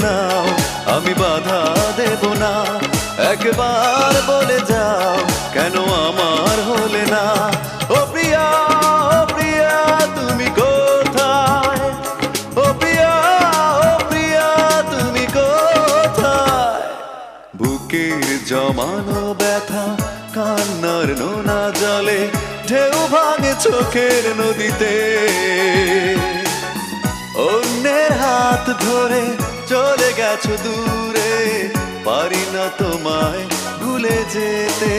নাও, আমি বাধা দেব না। একবার বলে যাও কেন আমার হলে না। ও প্রিয়া, ও প্রিয়া তুমি কোথায়? ও প্রিয়া, ও প্রিয়া তুমি কোথায়? বুকের জমানো ব্যথা কান্নার নোনা জলে ঢেউ ভাঙে চোখের নদীতে। অন্যের হাত ধরে চলে গেছো দূরে, পারি না তোমায় ভুলে যেতে।